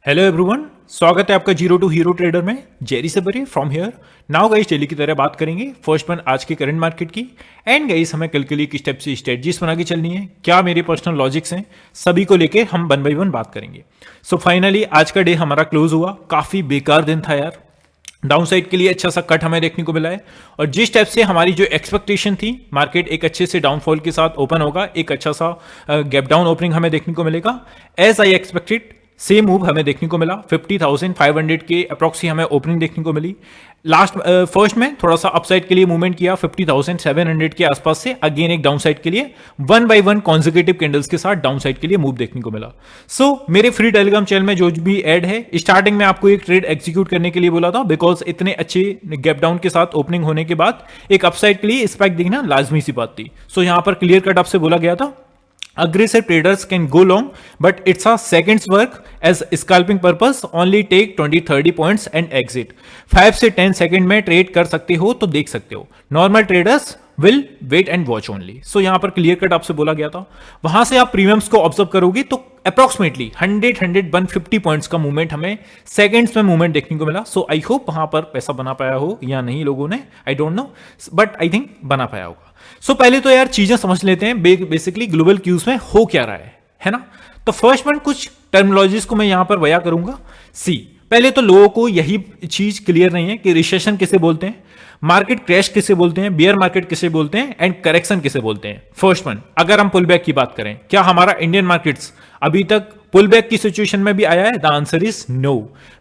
Hello everyone, स्वागत है आपका जीरो टू हीरो ट्रेडर में। जेरी सबरी from here. Now guys, daily की तरह बात करेंगे फर्स्ट वन आज के करंट मार्केट की। एंड गाइस, हमें कल के लिए किस टाइप से स्ट्रेटजीज बना के चलनी है, क्या मेरे पर्सनल लॉजिक्स हैं, सभी को लेके हम वन बाई वन बात करेंगे। सो फाइनली आज का डे हमारा क्लोज हुआ। काफी बेकार दिन था यार। डाउन साइड के लिए अच्छा सा कट हमें देखने को मिला है, और जिस टाइप से हमारी जो एक्सपेक्टेशन थी मार्केट एक अच्छे से डाउनफॉल के साथ ओपन होगा, एक अच्छा सा गैप डाउन ओपनिंग हमें देखने को मिलेगा। As I expected same move हमें देखने को मिला। 50,500 के अप्रॉक्सी हमें ओपनिंग देखने को मिली। लास्ट फर्स्ट में थोड़ा सा अपसाइड के लिए मूवमेंट किया 50,700 के आसपास से, अगेन एक डाउन साइड के लिए one by one consecutive candles के साथ डाउन साइड के लिए मूव देखने को मिला। सो मेरे फ्री टेलीग्राम चैनल में जो भी ऐड है, स्टार्टिंग में आपको एक ट्रेड एग्जीक्यूट करने के लिए बोला था, बिकॉज इतने अच्छे गैप डाउन के साथ ओपनिंग होने के बाद एक अपसाइड के लिए स्पाइक देखना लाजमी सी बात थी। सो यहां पर क्लियर कट आपसे बोला गया था, aggressive traders can go long, but it's a seconds work as scalping purpose, only take 20-30 points and exit। 5 से 10 सेकंड में ट्रेड कर सकते हो तो देख सकते हो, normal traders will wait and watch only. So यहां पर क्लियर कट आपसे बोला गया था। वहां से आप प्रीमियम्स को ऑब्जर्व करोगे तो अप्रोक्सीमेटली 100-150 पॉइंट्स का मूवमेंट हमें सेकंड्स में मूवमेंट देखने को मिला। सो आई होप वहां पर पैसा बना पाया हो या नहीं लोगों ने, I don't know, but I think बना पाया होगा। सो पहले तो यार चीजें समझ लेते हैं बेसिकली ग्लोबल क्यूज में हो क्या रहा है ना। तो फर्स्ट वन कुछ टर्मिनोलॉजीज को मैं यहां पर बया करूंगा। सी, पहले तो लोगों को यही चीज क्लियर नहीं है कि रिसेशन किसे बोलते हैं, मार्केट क्रैश किसे बोलते हैं, बियर मार्केट किसे बोलते हैं, एंड करेक्शन किसे बोलते हैं। फर्स्ट वन, अगर हम पुल बैक की बात करें, क्या हमारा इंडियन मार्केट्स अभी तक पुल बैक की सिचुएशन में भी आया है? The answer is no,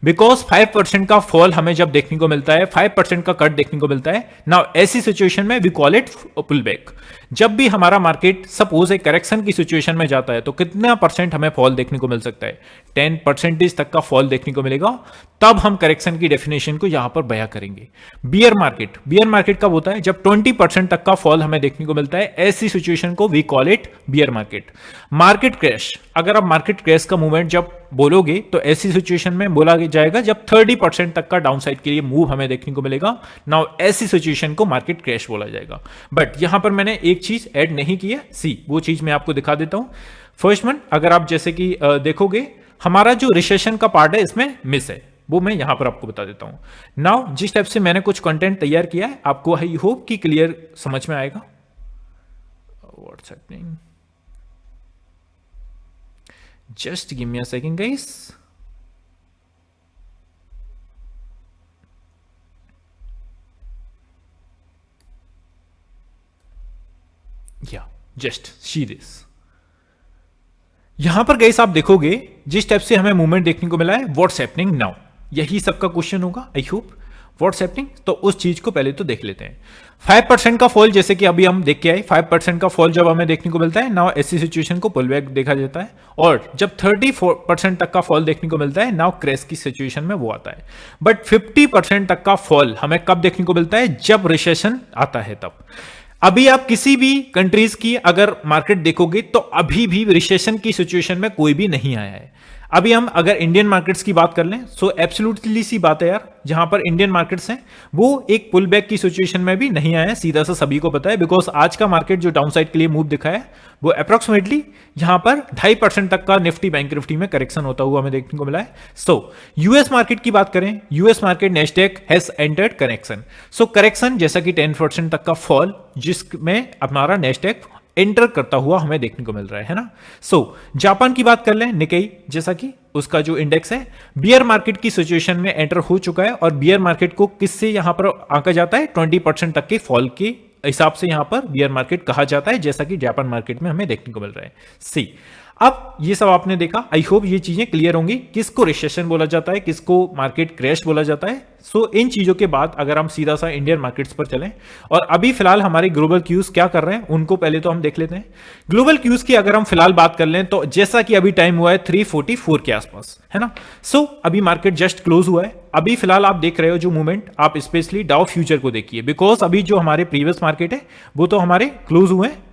because 5% का फॉल हमें जब देखने को मिलता है, 5% का कट देखने को मिलता है, नाउ ऐसी सिचुएशन में we call it pull back. जब भी हमारा मार्केट सपोज एक करेक्शन की सिचुएशन में जाता है तो कितना परसेंट हमें फॉल देखने को मिल सकता है? 10% तक का फॉल देखने को मिलेगा, तब हम करेक्शन की डेफिनेशन को यहां पर बयां करेंगे। बियर मार्केट कब होता है? जब 20% तक का फॉल हमें देखने को मिलता है, ऐसी सिचुएशन को we call it bear market. Market crash, अगर आप मार्केट क्रैश का मूवमेंट जब बोलोगे तो ऐसी सिचुएशन में बोला जाएगा जब 30% तक का डाउनसाइड के लिए मूव हमें देखने को मिलेगा। नाउ ऐसी सिचुएशन को मार्केट क्रैश बोला जाएगा। बट यहां पर मैंने एक चीज ऐड नहीं की है, सी वो चीज मैं आपको दिखा देता हूं। फर्स्ट वन, अगर आप जैसे कि देखोगे हमारा जो रिसेशन का पार्ट है इसमें मिस है, वो मैं यहां पर आपको बता देता हूं। नाउ जिस टाइप से मैंने कुछ कंटेंट तैयार किया है, आपको आई होप कि क्लियर समझ में आएगा। What's happening, just give me a second guys। yeah, just see this। यहां पर गाइस आप देखोगे जिस टाइप से हमें मूवमेंट देखने को मिला है, व्हाट्स हैपनिंग नाउ, यही सबका क्वेश्चन होगा आई होप। व्हाट्स हैपनिंग, तो उस चीज को पहले तो देख लेते हैं। 5% का फॉल जैसे कि अभी हम देख के आए, 5% का फॉल जब हमें देखने को मिलता है, नाउ ऐसी सिचुएशन को पुल बैक देखा जाता है। और जब 34% तक का फॉल देखने को मिलता है, नाउ क्रैश की सिचुएशन में वो आता है। बट 50% तक का फॉल हमें कब देखने को मिलता है? जब रिसेशन आता है तब। अभी आप किसी भी कंट्रीज की अगर मार्केट देखोगे तो अभी भी रिसेशन की सिचुएशन में कोई भी नहीं आया है। अभी हम अगर इंडियन मार्केट्स की बात कर लें, सो एब्सोल्युटली सी बात है यार, जहां पर इंडियन मार्केट्स हैं वो एक पुल बैक की सिचुएशन में भी नहीं आया है, सीधा सा सभी को पता है। बिकॉज आज का मार्केट जो डाउन साइड के लिए मूव दिखा है वो अप्रोक्सीमेटली यहां पर 2.5% तक का निफ्टी बैंक निफ्टी में करेक्शन होता हुआ हमें देखने को मिला है। सो यूएस मार्केट की बात करें, US market Nasdaq has entered correction. So correction जैसा कि 10% तक का फॉल जिसमें हमारा नेस्डैक एंटर करता हुआ हमें देखने को मिल रहा है ना। सो जापान की बात कर लें, निकेई जैसा कि उसका जो इंडेक्स है बियर मार्केट की सिचुएशन में एंटर हो चुका है, और बियर मार्केट को किससे यहां पर आंका जाता है? 20% तक के फॉल के हिसाब से यहां पर बियर मार्केट कहा जाता है, जैसा कि जापान मार्केट में हमें देखने को मिल रहा है। सी, अब ये सब आपने देखा, आई होप ये चीजें क्लियर होंगी, किसको रिसेशन बोला जाता है, किसको मार्केट क्रैश बोला जाता है। सो इन चीजों के बाद अगर हम सीधा सा इंडियन मार्केट्स पर चलें, और अभी फिलहाल हमारे ग्लोबल क्यूज क्या कर रहे हैं उनको पहले तो हम देख लेते हैं। ग्लोबल क्यूज की अगर हम फिलहाल बात कर लें तो जैसा कि अभी टाइम हुआ है 3:44 के आसपास, है ना। सो अभी मार्केट जस्ट क्लोज हुआ है। अभी फिलहाल आप देख रहे हो जो मूवमेंट, आप स्पेशली डाउ फ्यूचर को देखिए, बिकॉज अभी जो हमारे प्रीवियस मार्केट है वो तो हमारे क्लोज हुए हैं,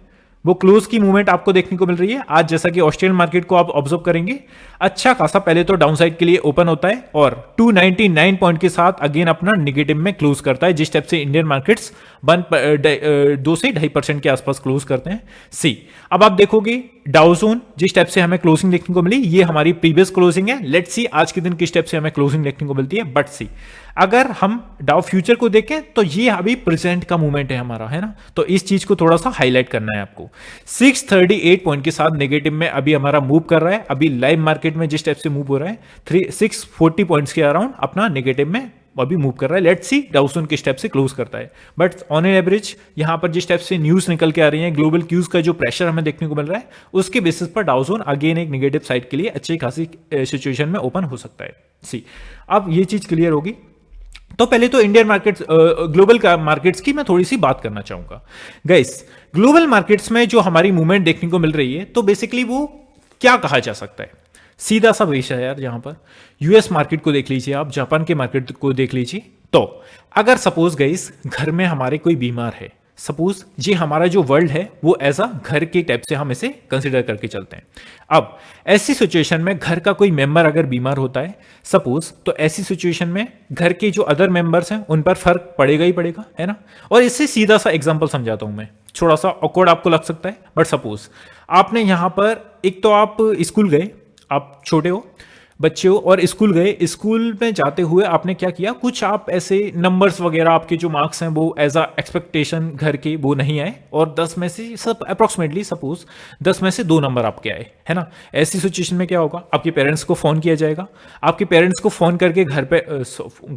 वो क्लोज की मूवमेंट आपको देखने को मिल रही है आज। जैसा कि ऑस्ट्रेलियन मार्केट को आप ऑब्जर्व करेंगे, अच्छा खासा पहले तो डाउनसाइड के लिए ओपन होता है और 299 पॉइंट के साथ अगेन अपना निगेटिव में क्लोज करता है, जिस टाइप से इंडियन मार्केट्स 2 से 2.5% के आसपास क्लोज करते हैं। सी, अब आप देखोगे डाउ जोन जिस टाइप से हमें क्लोजिंग देखने को मिली, ये हमारी प्रीवियस क्लोजिंग है। लेट्स सी आज के दिन किस टाइप से हमें क्लोजिंग देखने को मिलती है। बट सी, अगर हम डाउ फ्यूचर को देखें तो ये अभी प्रेजेंट का मूवमेंट है हमारा, है ना। तो इस चीज को थोड़ा सा हाईलाइट करना है आपको। 638 पॉइंट के साथ नेगेटिव में अभी हमारा मूव कर रहा है। अभी लाइव मार्केट में जिस टाइप से मूव हो रहा है 640 पॉइंट्स के अराउंड अपना नेगेटिव में अभी मूव कर रहा है। लेट्स सी डाउ जोन किस टाइप से क्लोज करता है। बट ऑन एन एवरेज यहां पर जिस टाइप से न्यूज निकल के आ रही है, ग्लोबल क्यूज का जो प्रेशर हमें देखने को मिल रहा है, उसके बेसिस पर डाउ जोन अगेन एक नेगेटिव साइड के लिए अच्छी खासी सिचुएशन में ओपन हो सकता है। सी, अब ये चीज क्लियर होगी तो पहले तो इंडियन मार्केट्स, ग्लोबल मार्केट्स की मैं थोड़ी सी बात करना चाहूंगा। गाइस, ग्लोबल मार्केट्स में जो हमारी मूवमेंट देखने को मिल रही है, तो बेसिकली वो क्या कहा जा सकता है, सीधा सा विषय है यार। जहां पर यूएस मार्केट को देख लीजिए आप, जापान के मार्केट को देख लीजिए, तो अगर सपोज गाइस घर में हमारे कोई बीमार है, सपोज ये हमारा जो वर्ल्ड है वो एज अ घर के टाइप से हम इसे कंसिडर करके चलते हैं। अब ऐसी सिचुएशन में घर का कोई मेंबर अगर बीमार होता है सपोज, तो ऐसी सिचुएशन में घर के जो अदर मेंबर्स हैं उन पर फर्क पड़ेगा ही पड़ेगा, है ना। और इससे सीधा सा एग्जांपल समझाता हूं मैं, थोड़ा सा ऑकवर्ड आपको लग सकता है, बट सपोज आपने यहां पर एक तो आप स्कूल गए, आप छोटे हो, बच्चे हो और स्कूल गए। स्कूल में जाते हुए आपने क्या किया, कुछ आप ऐसे नंबर्स वगैरह आपके जो मार्क्स हैं वो एज अ एक्सपेक्टेशन घर के वो नहीं आए और 10 में से सब अप्रोक्सीमेटली सपोज 10 में से 2 नंबर आपके आए, है ना। ऐसी सिचुएशन में क्या होगा, आपके पेरेंट्स को फोन किया जाएगा, आपके पेरेंट्स को फोन करके घर पे,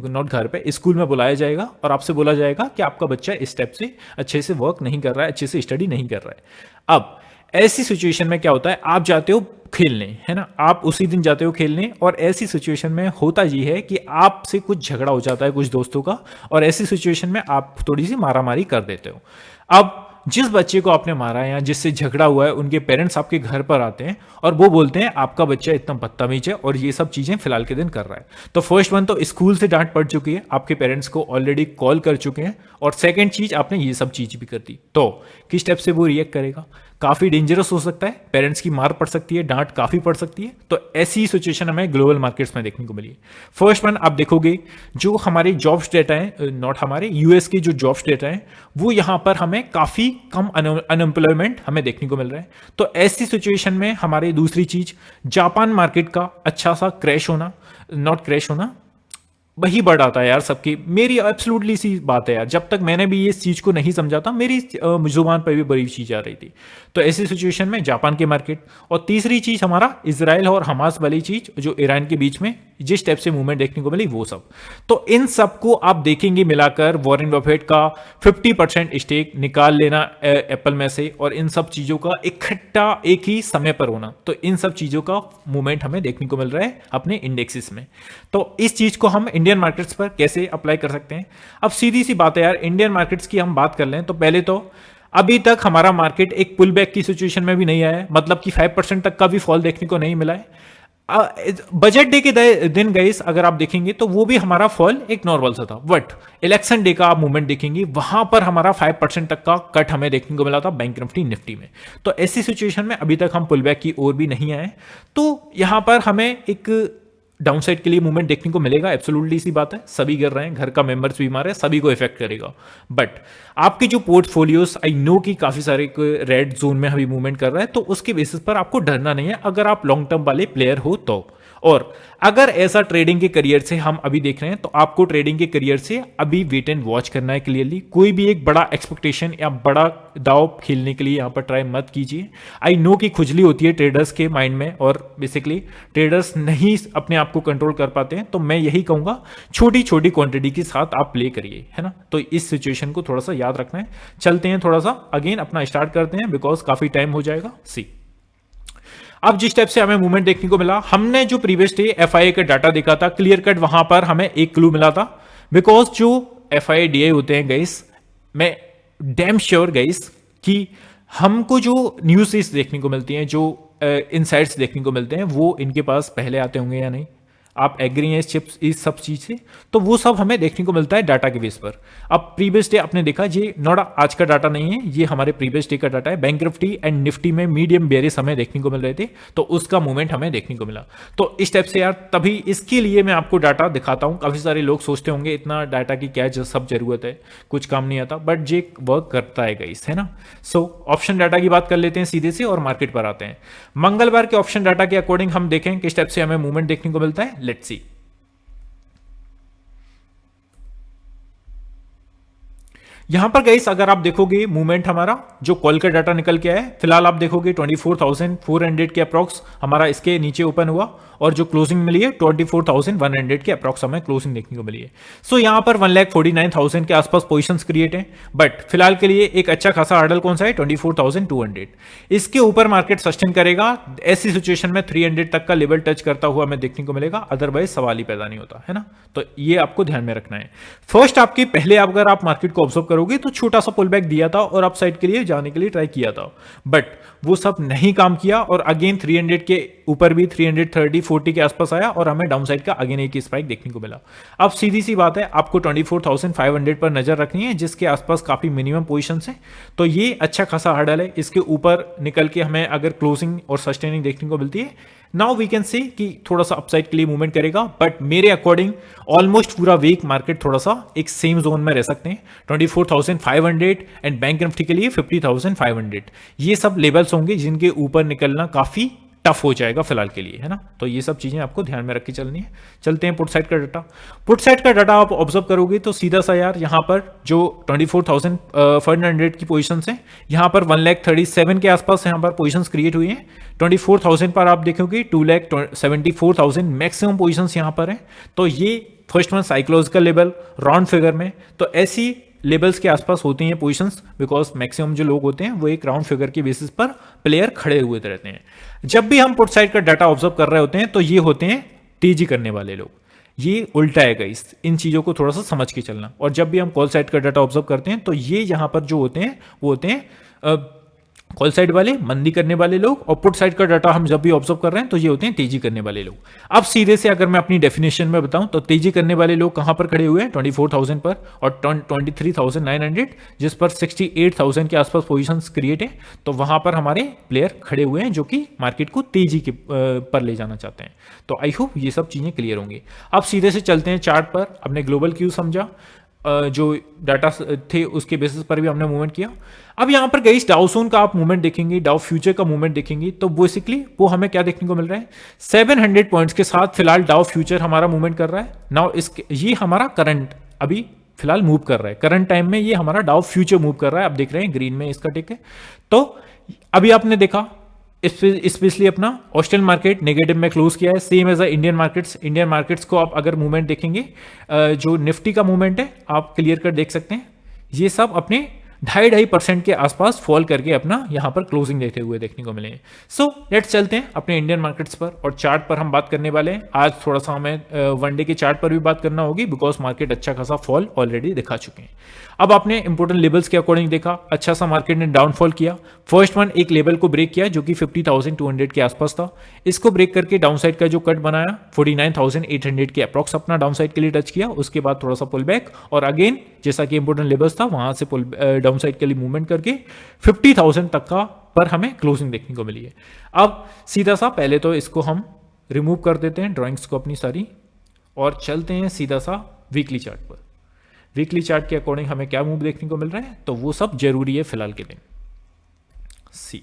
नॉट घर पे, स्कूल में बुलाया जाएगा और आपसे बोला जाएगा कि आपका बच्चा इस स्टेप से अच्छे से वर्क नहीं कर रहा है, अच्छे से स्टडी नहीं कर रहा है। अब ऐसी सिचुएशन में क्या होता है, आप जाते हो खेलने, है ना, आप उसी दिन जाते हो खेलने और ऐसी सिचुएशन में होता ये है कि आपसे कुछ झगड़ा हो जाता है कुछ दोस्तों का और ऐसी सिचुएशन में आप थोड़ी सी मारामारी कर देते हो। अब जिस बच्चे को आपने मारा है या जिससे झगड़ा हुआ है, उनके पेरेंट्स आपके घर पर आते हैं और वो बोलते हैं आपका बच्चा इतना बदतमीज है और ये सब चीजें फिलहाल के दिन कर रहा है। तो फर्स्ट वन तो स्कूल से डांट पड़ चुकी है, आपके पेरेंट्स को ऑलरेडी कॉल कर चुके हैं और सेकंड चीज आपने ये सब चीज भी कर दी, तो किस स्टेप से वो रिएक्ट करेगा, काफी डेंजरस हो सकता है, पेरेंट्स की मार पड़ सकती है, डांट काफी पड़ सकती है। तो ऐसी सिचुएशन हमें ग्लोबल मार्केट्स में देखने को मिली है। फर्स्ट वन आप देखोगे जो हमारे जॉब्स डेटा है, नॉट हमारे यूएस के जो जॉब्स डेटा है, वो यहां पर हमें काफी कम अनएम्प्लॉयमेंट हमें देखने को मिल रहा है। तो ऐसी सिचुएशन में हमारी दूसरी चीज जापान मार्केट का अच्छा सा क्रैश होना, नॉट क्रैश होना, वही बढ़ आता है यार सबकी। मेरी एब्सोल्युटली सी बात है यार, जब तक मैंने भी ये चीज को नहीं समझा था मेरी जुबान पर भी बड़ी चीज आ रही थी। तो ऐसी सिचुएशन में जापान के मार्केट, और तीसरी चीज हमारा इजराइल और हमास वाली चीज जो ईरान के बीच में जिस टाइप से मूवमेंट देखने को मिली वो सब। तो इन सबको आप देखेंगे मिलाकर वॉरेन बफेट का 50% स्टेक निकाल लेना एप्पल में से और इन सब चीजों का इकट्ठा एक ही समय पर होना, तो इन सब चीजों का मूवमेंट हमें देखने को मिल रहा है अपने इंडेक्सेस में। तो इस चीज को हम इंडियन मार्केट्स पर कैसे अप्लाई कर सकते हैं। अब सीधी सी बात है यार, इंडियन मार्केट्स की हम बात कर लें तो पहले तो अभी तक हमारा मार्केट एक पुल बैक की सिचुएशन में भी नहीं आया है, मतलब कि 5% तक का भी फॉल देखने को नहीं मिला है। बजट डे के दिन गाइस अगर आप देखेंगे तो वो भी हमारा फॉल एक नॉर्मल सा था, बट इलेक्शन डे का आप मूवमेंट देखेंगे वहां पर हमारा 5% तक का कट हमें देखने को मिला था बैंक निफ्टी में। तो ऐसी सिचुएशन में अभी तक हम पुल बैक की ओर भी नहीं आए, तो यहां पर हमें एक डाउनसाइड के लिए मूवमेंट देखने को मिलेगा, एब्सोल्युटली सी बात है। सभी कर रहे हैं, घर का मेंबर्स बीमार है, सभी को इफेक्ट करेगा। बट आपके जो पोर्टफोलियोस आई नो कि काफी सारे रेड जोन में अभी मूवमेंट कर रहा है, तो उसके बेसिस पर आपको डरना नहीं है अगर आप लॉन्ग टर्म वाले प्लेयर हो तो। और अगर ऐसा ट्रेडिंग के करियर से हम अभी देख रहे हैं तो आपको ट्रेडिंग के करियर से अभी वेट एंड वॉच करना है क्लियरली। कोई भी एक बड़ा एक्सपेक्टेशन या बड़ा दाव खेलने के लिए यहां पर ट्राई मत कीजिए। आई नो कि खुजली होती है ट्रेडर्स के माइंड में और बेसिकली ट्रेडर्स नहीं अपने आप को कंट्रोल कर पाते हैं, तो मैं यही कहूंगा छोटी छोटी क्वांटिटी के साथ आप प्ले करिए, है ना। तो इस सिचुएशन को थोड़ा सा याद रखना है। चलते हैं थोड़ा सा अगेन अपना स्टार्ट करते हैं बिकॉज काफी टाइम हो जाएगा। सी, अब जिस टाइप से हमें मूवमेंट देखने को मिला, हमने जो प्रीवियस डे एफआईए का डाटा देखा था क्लियर कट, वहां पर हमें एक क्लू मिला था बिकॉज जो एफआईए डीआई होते हैं गाइस, मैं डैम श्योर गाइस कि हमको जो न्यूज़ देखने को मिलती हैं, जो इनसाइट्स देखने को मिलते हैं, वो इनके पास पहले आते होंगे या नहीं। आप एग्री हैं इस सब चीज से, तो वो सब हमें देखने को मिलता है डाटा के बेस पर। अब प्रीवियस डे आपने देखा, ये नोड़ा आज का डाटा नहीं है, ये हमारे प्रीवियस डे का डाटा है। बैंक निफ्टी एंड निफ्टी में मीडियम बेरिस हमें देखने को मिल रहे थे, तो उसका मूवमेंट हमें देखने को मिला। तो इस टाइप से यार, तभी इसके लिए मैं आपको डाटा दिखाता हूं। काफी सारे लोग सोचते होंगे इतना डाटा की क्या सब जरूरत है, कुछ काम नहीं आता, बट ये वर्क करता है गाइस, है ना। सो ऑप्शन डाटा की बात कर लेते हैं सीधे से और मार्केट पर आते हैं। मंगलवार के ऑप्शन डाटा के अकॉर्डिंग हम देखें किस टाइप से हमें मूवमेंट देखने को मिलता है। Let's see. यहां पर गाइस अगर आप देखोगे मूवमेंट हमारा जो कॉल का डाटा निकल के आया है, फिलहाल आप देखोगे 24,400 के अप्रॉक्स हमारा इसके नीचे ओपन हुआ, और जो क्लोजिंग मिली है 24,100 के अप्रॉक्स हमें क्लोजिंग देखने को मिली है। सो यहां पर 1,49,000 के आसपास पोजीशंस क्रिएट हैं, बट फिलहाल के लिए एक अच्छा खासा हार्डल कौन सा है, 24,200। इसके ऊपर मार्केट सस्टेन करेगा, ऐसी सिचुएशन में 300 तक का लेवल टच करता हुआ हमें देखने को मिलेगा, अदरवाइज सवाल ही पैदा नहीं होता, है ना। तो ये आपको ध्यान में रखना है। फर्स्ट आपके पहले अगर आप मार्केट को ऑब्जर्व करोगे तो छोटा सा पुल बैक दिया था और अपसाइड के लिए जाने के लिए ट्राई किया था, बट वो सब नहीं काम किया, और अगेन 300 के ऊपर भी 330 40 के आसपास आया और हमें डाउन साइड का अगेन एक स्पाइक देखने को मिला। अब सीधी सी बात है, आपको 24,500 पर नजर रखनी है, जिसके आसपास काफी मिनिमम पोजीशंस है। तो ये अच्छा खासा हर्डल है, इसके ऊपर निकल के हमें अगर क्लोजिंग और सस्टेनिंग देखने को मिलती है, नाउ वी कैन सी कि थोड़ा सा अपसाइड के लिए मूवमेंट करेगा, बट मेरे अकॉर्डिंग ऑलमोस्ट पूरा वीक मार्केट थोड़ा सा एक सेम जोन में रह सकते हैं। 24,500 एंड बैंक निफ्टी के लिए 50,500, ये सब लेवल्स होंगे जिनके ऊपर निकलना काफी टफ हो जाएगा फिलहाल के लिए, है ना। तो ये सब चीजें आपको ध्यान में रख के चलनी है। चलते हैं पुट साइड का डाटा। पुट साइड का डाटा आप ऑब्जर्व करोगे तो सीधा सा यार, यहाँ पर जो 24,500 की पोजीशंस हैं, यहाँ पर 1,37,000 के आसपास यहाँ पर पोजीशंस क्रिएट हुई हैं। 24,000 पर आप देखोगे 2,74,000 मैक्सिमम पोजीशंस यहाँ पर हैं। तो ये first one psychological level round figure में, तो ऐसी लेवल्स के आसपास होती हैं पोजीशंस, बिकॉज मैक्सिमम जो लोग होते हैं वो एक राउंड फिगर के बेसिस पर प्लेयर खड़े हुए रहते हैं। जब भी हम पुट साइड का डाटा ऑब्जर्व कर रहे होते हैं तो ये होते हैं तेजी करने वाले लोग, ये उल्टा है गाइस, इन चीजों को थोड़ा सा समझ के चलना। और जब भी हम कॉल साइड का डाटा ऑब्जर्व करते हैं तो ये यहां पर जो होते हैं वो होते हैं कॉल साइड वाले, मंदी करने वाले लोग, और पुट साइड का डाटा हम जब भी ऑब्जर्व कर रहे हैं तो ये होते हैं तेजी करने वाले लोग। अब सीधे से अगर मैं अपनी डेफिनेशन में बताऊं तो तेजी करने वाले लोग कहां पर खड़े हुए हैं, 24,000 पर और 23,900, जिस पर 68,000 के आसपास पोजीशंस क्रिएट है। तो वहां पर हमारे प्लेयर खड़े हुए हैं जो कि मार्केट को तेजी के पर ले जाना चाहते हैं। तो आई होप ये सब चीजें क्लियर होंगी। अब सीधे से चलते हैं चार्ट पर। अपने ग्लोबल क्यू समझा, जो डाटा थे उसके बेसिस पर भी हमने मूवमेंट किया। अब यहां पर गई डाउसोन का आप मूवमेंट देखेंगे, डाउ फ्यूचर का मूवमेंट देखेंगे, तो बेसिकली वो हमें क्या देखने को मिल रहा है, 700 पॉइंट्स के साथ फिलहाल डाउ फ्यूचर हमारा मूवमेंट कर रहा है। नाउ इसके ये हमारा करंट अभी फिलहाल मूव कर रहा है, करंट टाइम में ये हमारा डाउ फ्यूचर मूव कर रहा है। आप देख रहे हैं ग्रीन में इसका टिक है। तो अभी आपने देखा स्पेशली अपना ऑस्ट्रेलियन मार्केट नेगेटिव में क्लोज किया है, same as Indian markets. Indian markets को आप अगर मूवमेंट देखेंगे, जो निफ्टी का मूवमेंट है आप क्लियर कर देख सकते हैं, ये सब अपने 2.5% के आसपास फॉल करके अपना यहां पर क्लोजिंग देते हुए देखने को मिले। सो लेट्स चलते हैं अपने इंडियन मार्केट्स पर, और चार्ट पर हम बात करने वाले हैं। आज थोड़ा सा हमें वनडे के चार्ट पर भी बात करना होगी, बिकॉज मार्केट अच्छा खासा फॉल ऑलरेडी दिखा चुके हैं। अब आपने इंपोर्टेंट लेवल्स के अकॉर्डिंग देखा, अच्छा सा मार्केट ने डाउनफॉल किया। फर्स्ट वन एक लेवल को ब्रेक किया जो कि 50,200 के आसपास था। इसको ब्रेक करके डाउन साइड का जो कट बनाया 49,800 के अप्रॉक्स अपना डाउन साइड के लिए टच किया। उसके बाद थोड़ा सा पुल बैक, और अगेन जैसा कि इंपोर्टेंट लेवल्स था वहां से पुल डाउन साइड के लिए मूवमेंट करके 50,000 तक का पर हमें क्लोजिंग देखने को मिली है। अब सीधा सा पहले तो इसको हम रिमूव कर देते हैं ड्राइंग्स को अपनी सारी, और चलते हैं सीधा सा वीकली चार्ट पर। वीकली चार्ट के अकॉर्डिंग हमें क्या मूव देखने को मिल रहा है, तो वो सब जरूरी है फिलहाल के दिन। सी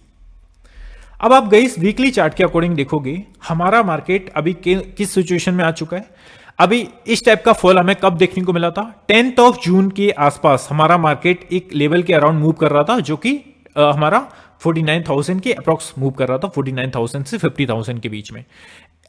अब आप गई वीकली चार्ट के अकॉर्डिंग देखोगे हमारा मार्केट अभी किस सिचुएशन में आ चुका है। अभी इस टाइप का फॉल हमें कब देखने को मिला था, 10 जून के आसपास हमारा मार्केट एक लेवल के अराउंड मूव कर रहा था, जो कि हमारा 49,000 के अप्रॉक्स मूव कर रहा था, 49,000 से 50,000 के बीच में।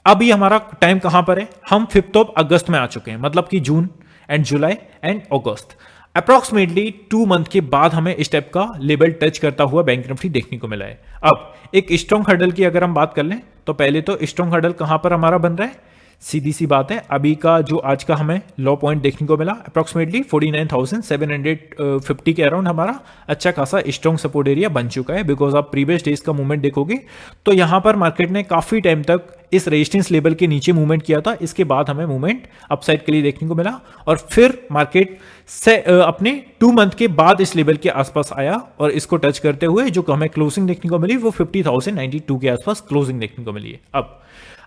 अभी हमारा टाइम कहां पर है, हम 5 अगस्त में आ चुके हैं, मतलब कि June and July and August, approximately 2 month के बाद हमें इस टाइप का लेवल टच करता हुआ बैंक निफ्टी देखने को मिला है। अब एक स्ट्रॉन्ग हर्डल की अगर हम बात कर लें तो पहले तो स्ट्रॉन्ग हर्डल कहां पर हमारा बन रहा है, सीधी सी बात है, अभी का जो आज का हमें लो पॉइंट देखने को मिला अप्रॉक्सीमेटली 49,750 के अराउंड हमारा अच्छा खासा स्ट्रॉन्ग सपोर्ट एरिया बन चुका है। बिकॉज आप प्रीवियस डेज का मूवमेंट देखोगे तो यहां पर मार्केट ने काफी टाइम तक इस रेजिस्टेंस लेवल के नीचे मूवमेंट किया था, इसके बाद हमें मूवमेंट अपसाइड के लिए देखने को मिला और फिर मार्केट से अपने 2 मंथ के बाद इस लेवल के आसपास आया और इसको टच करते हुए जो हमें क्लोजिंग देखने को मिली वो 50,092 के आसपास क्लोजिंग देखने को मिली है। अब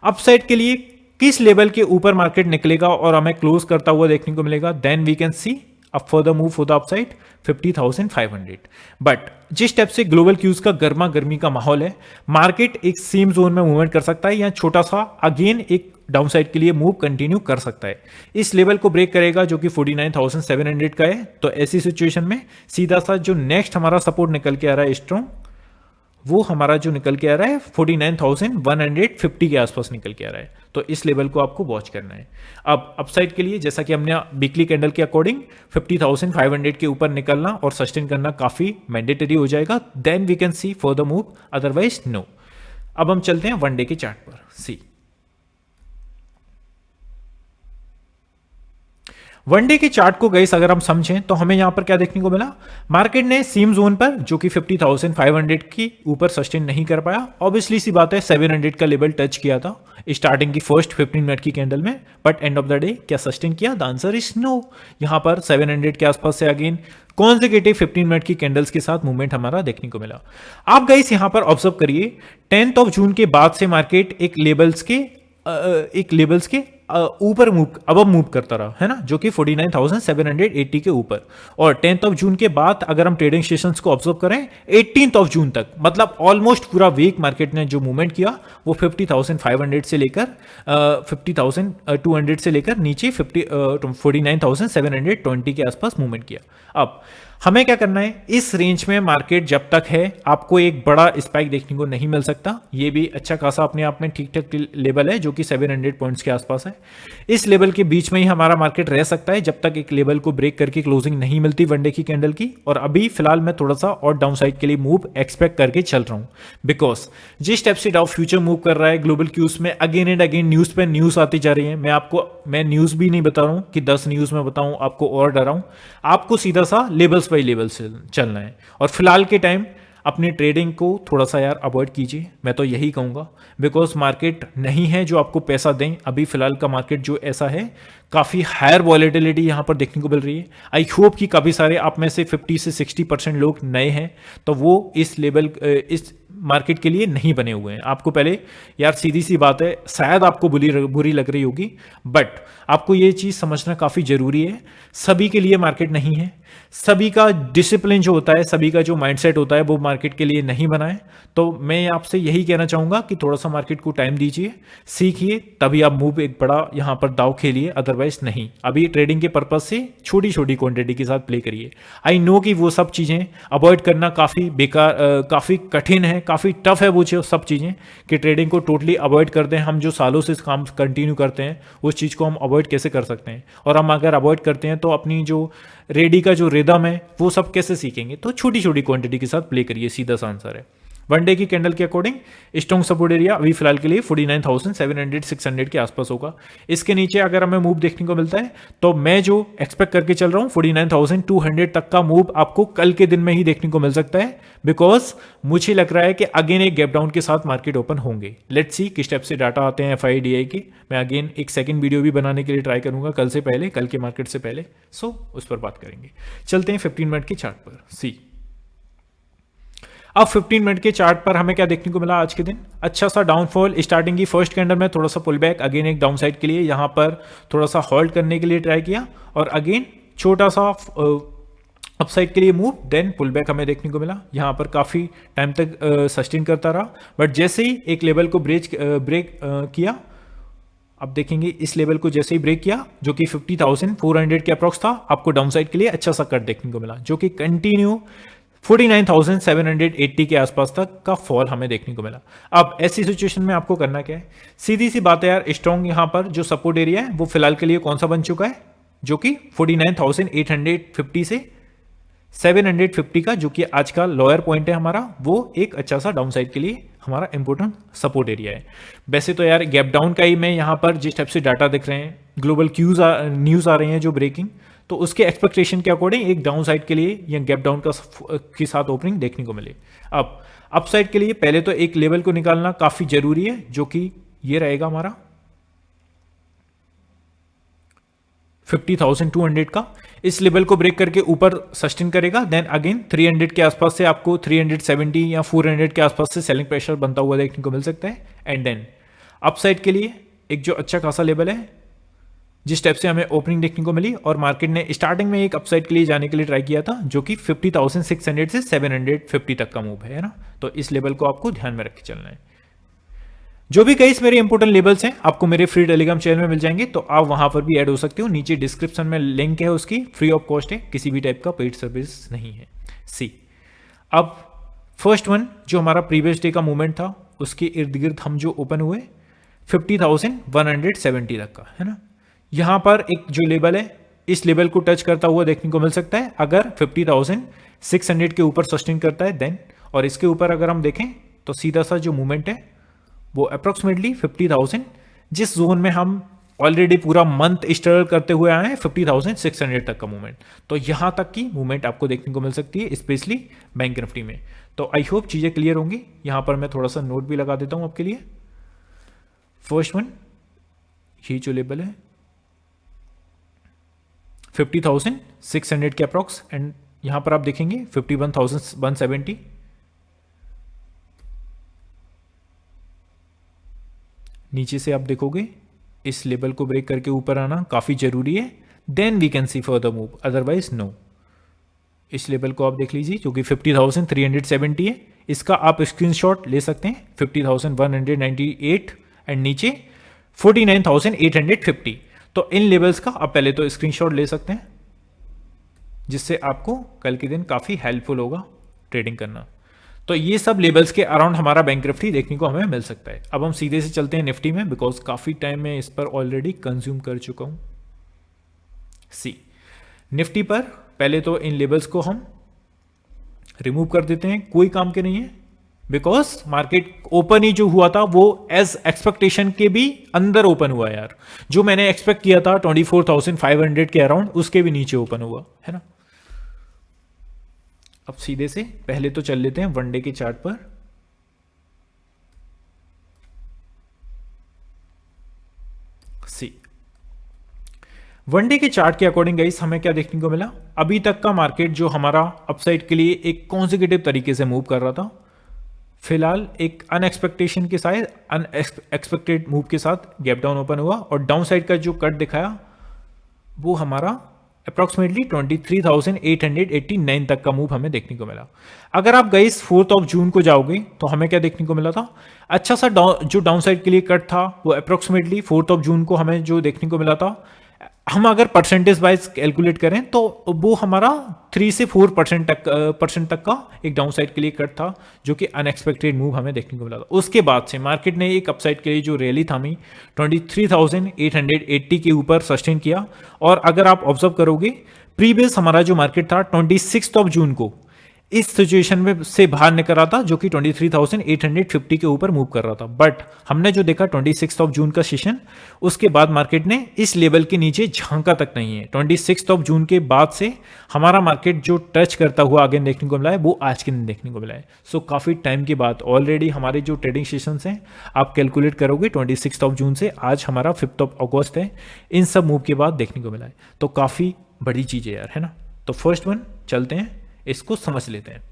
अपसाइड के लिए किस लेवल के ऊपर मार्केट निकलेगा और हमें क्लोज करता हुआ देखने को मिलेगा, देन वी कैन सी अब further move for the upside 50,500। But जिस टाइप से ग्लोबल क्यूज का गर्मा गर्मी का माहौल है, मार्केट एक सेम जोन में मूवमेंट कर सकता है या छोटा सा अगेन एक डाउनसाइड के लिए मूव कंटिन्यू कर सकता है। इस लेवल को ब्रेक करेगा जो कि 49,700 का है, तो ऐसी सिचुएशन में सीधा सा जो नेक्स्ट हमारा सपोर्ट निकल के आ रहा है स्ट्रॉन्ग, वो हमारा जो निकल के आ रहा है 49,150 के आसपास निकल के आ रहा है। तो इस लेवल को आपको वॉच करना है। अब अपसाइड के लिए जैसा कि हमने वीकली कैंडल के अकॉर्डिंग 50,500 के ऊपर निकलना और सस्टेन करना काफी मैंडेटरी हो जाएगा, then we can see for the move, otherwise no. अब हम चलते हैं वन डे के चार्ट पर। सी वनडे के चार्ट को गाइस अगर हम समझें तो हमें यहां पर क्या देखने को मिला, मार्केट ने सेम जोन पर जो कि 50,500 की ऊपर सस्टेन नहीं कर पाया। ऑब्वियसली सी बात है 700 का लेवल टच किया था स्टार्टिंग की फर्स्ट 15 मिनट की कैंडल में, but end of the day क्या सस्टेन किया? The answer is no. यहां पर 700 के आसपास से अगेन कॉन्सेक्यूटिव 15 मिनट की कैंडल्स के साथ मूवमेंट हमारा देखने को मिला। आप गाइस यहां पर ऑब्जर्व करिए 10th ऑफ जून के बाद से मार्केट एक लेवल्स के ऊपर अब मूव करता रहा है ना, जो कि 49,780 के ऊपर। और 10th ऑफ जून के बाद अगर हम ट्रेडिंग सेशंस को ऑब्जर्व करें 18th ऑफ जून तक, मतलब ऑलमोस्ट पूरा वीक मार्केट ने जो मूवमेंट किया वो 50,500 से लेकर 50,200 से लेकर नीचे 49,720 के आसपास मूवमेंट किया। अब हमें क्या करना है, इस रेंज में मार्केट जब तक है आपको एक बड़ा स्पाइक देखने को नहीं मिल सकता। ये भी अच्छा खासा अपने आप में ठीक ठाक लेवल है जो कि 700 पॉइंट्स के आसपास है। इस लेवल के बीच में ही हमारा मार्केट रह सकता है जब तक एक लेवल को ब्रेक करके क्लोजिंग नहीं मिलती वनडे की कैंडल की। और अभी फिलहाल मैं थोड़ा सा और डाउन साइड के लिए मूव एक्सपेक्ट करके चल रहा हूं, बिकॉज जिस टाइप से डाउ फ्यूचर मूव कर रहा है ग्लोबल क्यूज में, अगेन एंड अगेन न्यूज पे न्यूज आती जा रही है। मैं न्यूज भी नहीं बता रहा हूं कि 10 न्यूज में बताऊं आपको और डराऊं, आपको सीधा सा लेवल्स बाई लेवल से चलना है। और फिलहाल के टाइम अपनी ट्रेडिंग को थोड़ा सा यार अवॉइड कीजिए, मैं तो यही कहूंगा, बिकॉज मार्केट नहीं है जो आपको पैसा दें। अभी फिलहाल का मार्केट जो ऐसा है, काफ़ी हायर वॉलेटिलिटी यहाँ पर देखने को मिल रही है। आई होप कि काफ़ी सारे आप में से 50 से 60% लोग नए हैं, तो वो इस लेवल इस मार्केट के लिए नहीं बने हुए हैं। आपको पहले यार सीधी सी बात है, शायद आपको बुरी लग रही होगी, बट आपको ये चीज़ समझना काफ़ी ज़रूरी है, सभी के लिए मार्केट नहीं है। सभी का डिसिप्लिन जो होता है, सभी का जो माइंडसेट होता है वो मार्केट के लिए नहीं बना है। तो मैं आपसे यही कहना चाहूँगा कि थोड़ा सा मार्केट को टाइम दीजिए, सीखिए, तभी आप मूव एक बड़ा यहाँ पर दाव खेलिए, अदरवाइज नहीं। अभी ट्रेडिंग के पर्पज से छोटी छोटी क्वांटिटी के साथ प्ले करिए। आई नो कि वो सब चीज़ें अवॉइड करना काफ़ी बेकार, काफ़ी कठिन है, काफ़ी टफ है वो सब चीज़ें कि ट्रेडिंग को टोटली अवॉइड कर दें। हम जो सालों से काम कंटिन्यू करते हैं उस चीज़ को हम अवॉइड कैसे कर सकते हैं, और हम अगर अवॉइड करते हैं तो अपनी जो रेडी का जो रिदम है वो सब कैसे सीखेंगे। तो छोटी छोटी क्वांटिटी के साथ प्ले करिए, सीधा सा आंसर है। वनडे की कैंडल के अकॉर्डिंग स्ट्रॉन्ग सपोर्ट एरिया अभी फिलहाल के लिए 49,700-600 के आसपास होगा। इसके नीचे अगर हमें मूव देखने को मिलता है तो मैं जो एक्सपेक्ट करके चल रहा हूं 49,200 तक का मूव आपको कल के दिन में ही देखने को मिल सकता है, बिकॉज मुझे लग रहा है कि अगेन एक गैप डाउन के साथ मार्केट ओपन होंगे। लेट्स सी किस टाइप से डाटा आते हैं FIDI के। मैं अगेन एक सेकंड वीडियो भी बनाने के लिए ट्राई करूंगा कल से पहले, कल के मार्केट से पहले, सो उस पर बात करेंगे। चलते हैं 15 मिनट के चार्ट पर। सी अब 15 मिनट के चार्ट पर हमें क्या देखने को मिला आज के दिन, अच्छा सा डाउनफॉल। स्टार्टिंग की फर्स्ट कैंडल में थोड़ा सा पुल बैक, अगेन एक डाउन साइड के लिए यहां पर थोड़ा सा होल्ड करने के लिए ट्राई किया, और अगेन छोटा सा अपसाइड के लिए मूव, देन पुल बैक हमें देखने को मिला। यहां पर काफी टाइम तक सस्टेन करता रहा, बट जैसे ही एक लेवल को ब्रेक किया, अब देखेंगे इस लेवल को जैसे ही ब्रेक किया जो कि 50,400 के अप्रॉक्स था, आपको डाउन साइड के लिए अच्छा सा कट देखने को मिला, जो कि कंटिन्यू 49,780 के आसपास तक का फॉल हमें देखने को मिला। अब ऐसी सिचुएशन में आपको करना क्या है, सीधी सी बात है यार, स्ट्रॉन्ग यहां पर जो सपोर्ट एरिया है वो फिलहाल के लिए कौन सा बन चुका है, जो कि 49,850 से 750 का, जो कि आज का लोअर पॉइंट है हमारा, वो एक अच्छा सा डाउन साइड के लिए हमारा इंपॉर्टेंट सपोर्ट एरिया है। वैसे तो यार गैप डाउन का ही मैं यहाँ पर जिस टाइप से डाटा दिख रहे हैं, ग्लोबल न्यूज़ आ रहे हैं जो ब्रेकिंग, तो उसके एक्सपेक्टेशन के अकॉर्डिंग एक डाउन साइड के लिए या गैप डाउन का के साथ ओपनिंग देखने को मिले। अब अप साइड के लिए पहले तो एक लेवल को निकालना काफ़ी जरूरी है, जो कि ये रहेगा हमारा 50,200 का। इस लेवल को ब्रेक करके ऊपर सस्टेन करेगा, देन अगेन 300 के आसपास से आपको 370 या 400 के आसपास से सेलिंग प्रेशर बनता हुआ देखने को मिल सकता है। एंड देन अपसाइड के लिए एक जो अच्छा खासा लेवल है, जिस टाइप से हमें ओपनिंग देखने को मिली और मार्केट ने स्टार्टिंग में एक अपसाइड के लिए जाने के लिए ट्राई किया था, जो कि 50,600 से 750 तक का मूव है ना। तो इस लेवल को आपको ध्यान में रख के चलना है। जो भी गाइस मेरे इंपोर्टेंट लेवल्स हैं आपको मेरे फ्री टेलीग्राम चैनल में मिल जाएंगे, तो आप वहां पर भी ऐड हो सकते हो। नीचे डिस्क्रिप्शन में लिंक है, उसकी फ्री ऑफ कॉस्ट है, किसी भी टाइप का पेड सर्विस नहीं है। सी, अब फर्स्ट वन जो हमारा प्रीवियस डे का मूवमेंट था, उसके इर्द गिर्द हम जो ओपन हुए 50,170 तक का, है ना। यहां पर एक जो लेवल है, इस लेवल को टच करता हुआ देखने को मिल सकता है अगर 50,600 के ऊपर सस्टेन करता है देन। और इसके ऊपर अगर हम देखें तो सीधा सा जो मूवमेंट है वो अप्रोक्सीमेटली 50,000, जिस जोन में हम ऑलरेडी पूरा मंथ स्ट्रगल करते हुए आए हैं, 50,600 तक का मूवमेंट। तो यहां तक की मूवमेंट आपको देखने को मिल सकती है, स्पेशली बैंक निफ्टी में। तो आई होप चीजें क्लियर होंगी। यहां पर मैं थोड़ा सा नोट भी लगा देता हूं आपके लिए। फर्स्ट वन, ये जो लेवल है 50,600 के अप्रॉक्स, एंड यहां पर आप देखेंगे 51,170। नीचे से आप देखोगे इस लेवल को ब्रेक करके ऊपर आना काफी जरूरी है, then we can see further move, otherwise no. इस लेवल को आप देख लीजिए जो कि 50,370 है, इसका आप स्क्रीनशॉट ले सकते हैं 50,198 एंड नीचे 49,850। तो इन लेवल्स का आप पहले तो स्क्रीनशॉट ले सकते हैं, जिससे आपको कल के दिन काफी हेल्पफुल होगा ट्रेडिंग करना। तो ये सब लेवल्स के अराउंड हमारा बैंक निफ्टी देखने को हमें मिल सकता है। अब हम सीधे से चलते हैं निफ्टी में, बिकॉज काफी टाइम में इस पर ऑलरेडी कंज्यूम कर चुका हूं। सी, निफ्टी पर पहले तो इन लेवल्स को हम रिमूव कर देते हैं, कोई काम के नहीं है, बिकॉज मार्केट ओपन ही जो हुआ था वो एज एक्सपेक्टेशन के भी अंदर ओपन हुआ यार। जो मैंने एक्सपेक्ट किया था 24,500 के अराउंड, उसके भी नीचे ओपन हुआ है ना। अब सीधे से पहले तो चल लेते हैं वनडे के चार्ट पर। सी, वनडे के चार्ट के अकॉर्डिंग गाइस हमें क्या देखने को मिला, अभी तक का मार्केट जो हमारा अपसाइड के लिए एक कॉन्जिक्यूटिव तरीके से मूव कर रहा था, फिलहाल एक अनएक्सपेक्टेशन के साथ अनएक्सपेक्टेड मूव के साथ गैप डाउन ओपन हुआ और डाउन साइड का जो कट दिखाया वो हमारा अप्रॉक्सीमेटली 23,889 तक का मूव हमें देखने को मिला। अगर आप गाइस 4 जून को जाओगे तो हमें क्या देखने को मिला था, अच्छा सा जो डाउन साइड के लिए कट था वो अप्रॉक्सीमेटली 4 जून को हमें जो देखने को मिला था, हम अगर परसेंटेज वाइज कैलकुलेट करें तो वो हमारा 3 से 4% तक का एक डाउन साइड के लिए कट था, जो कि अनएक्सपेक्टेड मूव हमें देखने को मिला था। उसके बाद से मार्केट ने एक अपसाइड के लिए जो रैली थामी 23,880 के ऊपर सस्टेन किया। और अगर आप ऑब्जर्व करोगे प्रीवियस हमारा जो मार्केट था 26 जून को इस सिचुएशन में से बाहर निकल रहा था, जो कि 23,850 के ऊपर मूव कर रहा था। बट हमने जो देखा 26 जून का सेशन, उसके बाद मार्केट ने इस लेवल के नीचे झांका तक नहीं है। 26 जून के बाद से हमारा मार्केट जो टच करता हुआ आगे देखने को मिला है वो आज के दिन देखने को मिला है। सो काफी टाइम के बाद ऑलरेडी हमारे जो ट्रेडिंग सेशंस हैं आप कैलकुलेट करोगे 26 जून से आज हमारा 5 अगस्त है, इन सब मूव के बाद देखने को मिला है। तो काफी बड़ी चीज है यार, है ना। तो फर्स्ट वन चलते हैं, इसको समझ लेते हैं।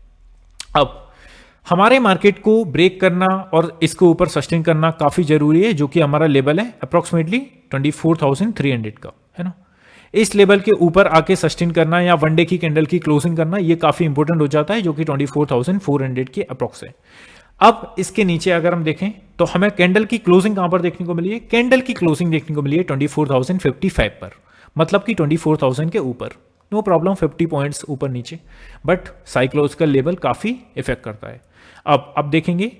अब हमारे मार्केट को ब्रेक करना और इसको ऊपर सस्टेन करना काफी जरूरी है, जो कि हमारा लेवल है अप्रोक्सीमेटली 24,300 का, है ना। इस लेवल के ऊपर आके सस्टेन करना या वनडे की कैंडल की क्लोजिंग करना ये काफी इंपॉर्टेंट हो जाता है, जो कि 24,400 के अप्रोक्स है। अब इसके नीचे अगर हम देखें तो हमें कैंडल की क्लोजिंग कहां पर देखने को मिली है, कैंडल की क्लोजिंग देखने को मिली है 24,055 पर, मतलब कि 24,000 के ऊपर। नो प्रॉब्लम 50 पॉइंट्स ऊपर नीचे, बट साइकोलॉजिकल लेवल काफी इफेक्ट करता है। अब देखेंगे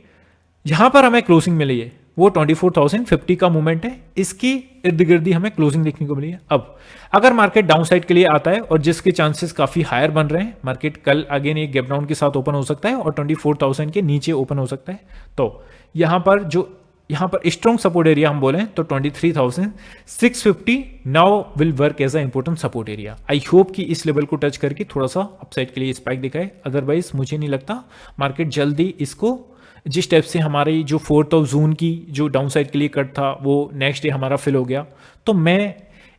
यहां पर हमें क्लोजिंग मिली है वो 24,050 का मूवमेंट है, इसकी इर्द गिर्द ही हमें क्लोजिंग देखने को मिली है। अब अगर मार्केट डाउन साइड के लिए आता है और जिसके चांसेस काफी हायर बन रहे हैं, मार्केट कल अगेन एक गैप डाउन के साथ ओपन हो सकता है और 24,000 के नीचे ओपन हो सकता है, तो यहाँ पर स्ट्रॉन्ग सपोर्ट एरिया हम बोले तो 23,650 now will work as a important support area. I hope कि इस लेवल को टच करके थोड़ा सा अपसाइड के लिए स्पाइक दिखाए, अदरवाइज मुझे नहीं लगता मार्केट जल्दी इसको, जिस टाइप से हमारी जो 4th ऑफ जून की जो डाउन साइड के लिए कट था वो नेक्स्ट डे हमारा फिल हो गया, तो मैं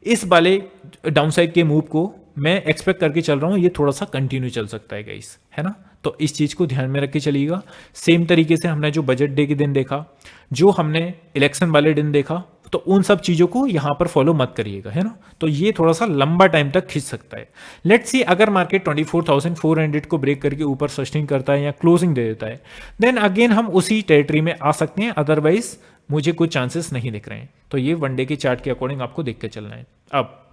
इस वाले डाउन साइड के मूव को मैं एक्सपेक्ट करके चल रहा हूँ ये थोड़ा सा कंटिन्यू चल सकता है गाइस, है ना। तो इस चीज़ को ध्यान में रख के चलिएगा। सेम तरीके से हमने जो बजट डे के दिन देखा, जो हमने इलेक्शन वाले दिन देखा, तो उन सब चीज़ों को यहाँ पर फॉलो मत करिएगा, है ना। तो ये थोड़ा सा लंबा टाइम तक खींच सकता है। लेट्स सी अगर मार्केट 24,400 को ब्रेक करके ऊपर सस्टेन करता है या क्लोजिंग दे देता है, देन अगेन हम उसी टेरिटरी में आ सकते हैं, अदरवाइज मुझे कुछ चांसेस नहीं दिख रहे हैं। तो ये वन डे के चार्ट के अकॉर्डिंग आपको देख के चलना है। अब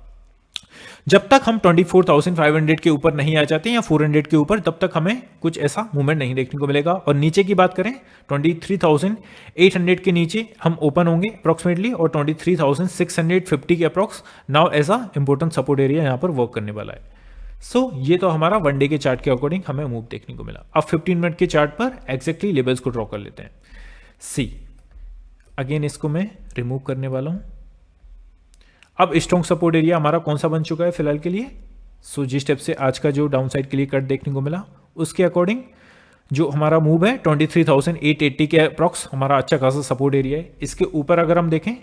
जब तक हम 24,500 के ऊपर नहीं आ जाते या 400 के ऊपर, तब तक हमें कुछ ऐसा मूवमेंट नहीं देखने को मिलेगा। और नीचे की बात करें 23,800 के नीचे हम ओपन होंगे अप्रोक्सीमेटली, और 23,650 के approx now as a important support area यहाँ पर वर्क करने वाला है। सो ये तो हमारा वन डे के चार्ट के अकॉर्डिंग हमें मूव देखने को मिला। अब 15 मिनट के चार्ट पर एग्जैक्टली लेवल्स को ड्रॉ कर लेते हैं। सी अगेन इसको मैं रिमूव करने वाला हूं। अब स्ट्रॉन्ग सपोर्ट एरिया हमारा कौन सा बन चुका है फिलहाल के लिए। सो जिस स्टेप से आज का जो डाउन साइड के लिए कट देखने को मिला, उसके अकॉर्डिंग जो हमारा मूव है 23,880 के अप्रॉक्स हमारा अच्छा खासा सपोर्ट एरिया है। इसके ऊपर अगर हम देखें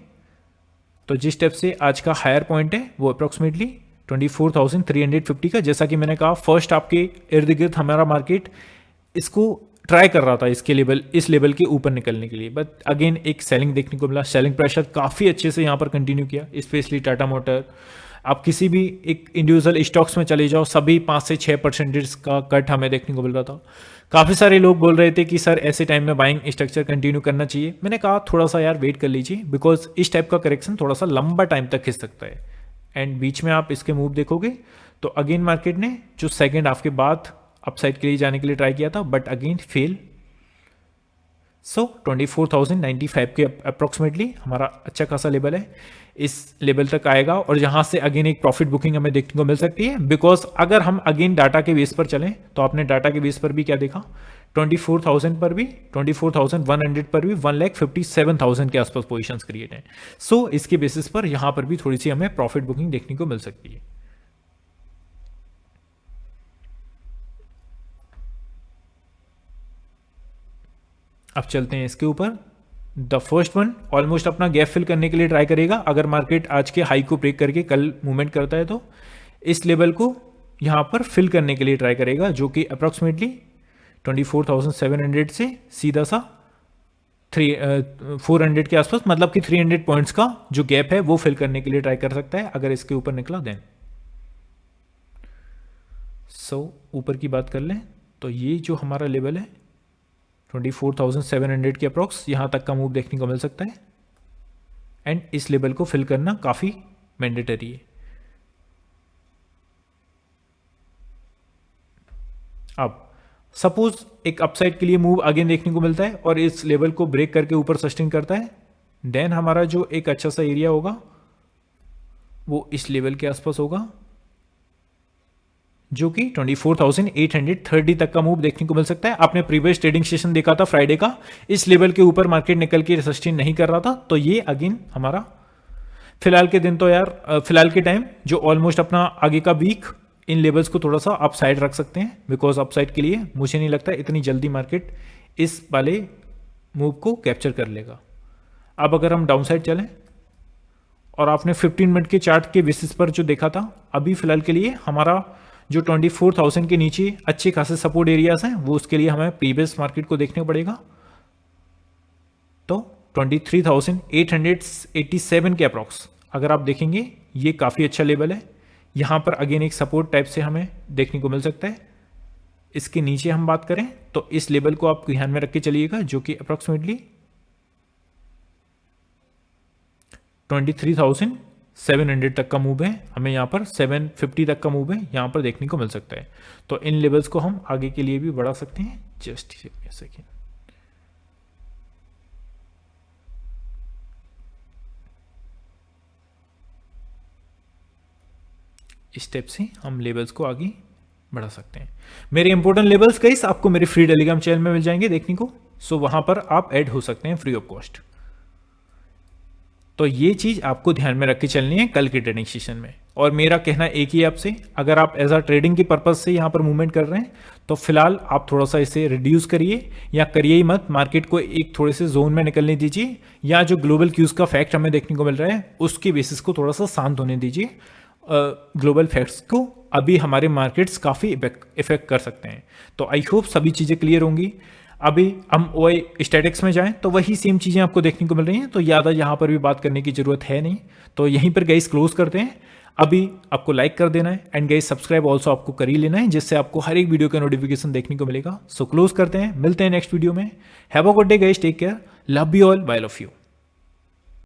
तो जिस स्टेप से आज का हायर पॉइंट है वो अप्रॉक्सीमेटली 24,350 का, जैसा कि मैंने कहा फर्स्ट आपके इर्द गिर्द हमारा मार्केट इसको ट्राई कर रहा था इस लेवल के ऊपर निकलने के लिए, बट अगेन एक सेलिंग देखने को मिला। सेलिंग प्रेशर काफ़ी अच्छे से यहाँ पर कंटिन्यू किया, स्पेशली टाटा मोटर। आप किसी भी एक इंडिविजुअल स्टॉक्स में चले जाओ, सभी 5 से 6% का कट हमें देखने को मिल रहा था। काफ़ी सारे लोग बोल रहे थे कि सर ऐसे टाइम में बाइंग स्ट्रक्चर कंटिन्यू करना चाहिए। मैंने कहा थोड़ा सा यार वेट कर लीजिए, बिकॉज इस टाइप का करेक्शन थोड़ा सा लंबा टाइम तक खिंच सकता है। एंड बीच में आप इसके मूव देखोगे तो अगेन मार्केट ने जो सेकेंड हाफ के बाद अपसाइड के लिए जाने के लिए ट्राई किया था, बट अगेन फेल। सो 24,095 के अप्रोक्सीमेटली हमारा अच्छा खासा लेवल है, इस लेवल तक आएगा और यहाँ से अगेन एक प्रॉफिट बुकिंग हमें देखने को मिल सकती है। बिकॉज अगर हम अगेन डाटा के बेस पर चलें तो आपने डाटा के बेस पर भी क्या देखा, 24,000 पर भी, 24,100 पर भी 1,57,000 के आसपास पोजीशंस क्रिएट हैं। सो इसके बेसिस पर यहाँ पर भी थोड़ी सी हमें प्रॉफिट बुकिंग देखने को मिल सकती है। अब चलते हैं इसके ऊपर। द फर्स्ट वन ऑलमोस्ट अपना गैप फिल करने के लिए ट्राई करेगा। अगर मार्केट आज के हाई को ब्रेक करके कल मूवमेंट करता है तो इस लेवल को यहां पर फिल करने के लिए ट्राई करेगा, जो कि अप्रॉक्सीमेटली 24,700 से सीधा सा 400 के आसपास, मतलब कि 300 पॉइंट्स का जो गैप है वो फिल करने के लिए ट्राई कर सकता है अगर इसके ऊपर निकला देन। सो ऊपर की बात कर लें तो ये जो हमारा लेवल है 24,700 के अप्रॉक्स यहाँ तक का मूव देखने को मिल सकता है। एंड इस लेवल को फिल करना काफ़ी मैंडेटरी है। अब सपोज एक अपसाइड के लिए मूव अगेन देखने को मिलता है और इस लेवल को ब्रेक करके ऊपर सस्टेन करता है, देन हमारा जो एक अच्छा सा एरिया होगा वो इस लेवल के आसपास होगा, जो कि 24,830 तक का मूव देखने को मिल सकता है। आपने प्रीवियस ट्रेडिंग सेशन देखा था फ्राइडे का, इस लेवल के ऊपर मार्केट निकल के सस्टेन नहीं कर रहा था, तो ये अगेन हमारा फिलहाल के दिन तो यार फिलहाल के टाइम जो ऑलमोस्ट अपना आगे का वीक इन लेवल्स को थोड़ा सा अपसाइड रख सकते हैं, बिकॉज अपसाइड के लिए मुझे नहीं लगता इतनी जल्दी मार्केट इस वाले मूव को कैप्चर कर लेगा। अब अगर हम डाउन साइड चलें और आपने 15 मिनट के चार्ट के बेसिस पर जो देखा था, अभी फिलहाल के लिए हमारा जो 24,000 के नीचे अच्छे खासे सपोर्ट एरियाज हैं वो उसके लिए हमें प्रीवियस मार्केट को देखने पड़ेगा। तो 23,887 के अप्रॉक्स अगर आप देखेंगे ये काफ़ी अच्छा लेवल है। यहाँ पर अगेन एक सपोर्ट टाइप से हमें देखने को मिल सकता है। इसके नीचे हम बात करें तो इस लेवल को आप ध्यान में रख के चलिएगा, जो कि अप्रॉक्सीमेटली 23,700 तक का मूव है। हमें यहाँ पर 750 तक का मूव है यहाँ पर देखने को मिल सकता है। तो इन लेवल्स को हम आगे के लिए भी बढ़ा सकते हैं। जस्ट सेकेंड, स्टेप से हम लेवल्स को आगे बढ़ा सकते हैं। मेरे इंपॉर्टेंट लेवल्स गाइस आपको मेरे फ्री टेलीग्राम चैनल में मिल जाएंगे देखने को, सो वहां पर आप ऐड हो सकते हैं फ्री ऑफ कॉस्ट। तो ये चीज आपको ध्यान में रख के चलनी है कल के ट्रेडिंग सेशन में। और मेरा कहना एक ही है आपसे, अगर आप एज अ ट्रेडिंग की पर्पज से यहाँ पर मूवमेंट कर रहे हैं तो फिलहाल आप थोड़ा सा इसे रिड्यूस करिए या करिए ही मत, मार्केट को एक थोड़े से जोन में निकलने दीजिए, या जो ग्लोबल क्यूज का फैक्ट हमें देखने को मिल रहा है उसके बेसिस को थोड़ा सा शांत होने दीजिए। ग्लोबल फैक्ट्स को अभी हमारे मार्केट्स काफ़ी इफेक्ट कर सकते हैं। तो आई होप सभी चीज़ें क्लियर होंगी। अभी हम OI स्टैटिक्स में जाएं तो वही सेम चीज़ें आपको देखने को मिल रही हैं, तो ज़्यादा यहाँ पर भी बात करने की ज़रूरत है नहीं। तो यहीं पर गाइस क्लोज करते हैं। अभी आपको लाइक कर देना है एंड गाइस सब्सक्राइब ऑल्सो आपको कर ही लेना है, जिससे आपको हर एक वीडियो का नोटिफिकेशन देखने को मिलेगा। सो क्लोज करते हैं, मिलते हैं नेक्स्ट वीडियो में। Have a good day guys, take care, love you all, bye love you.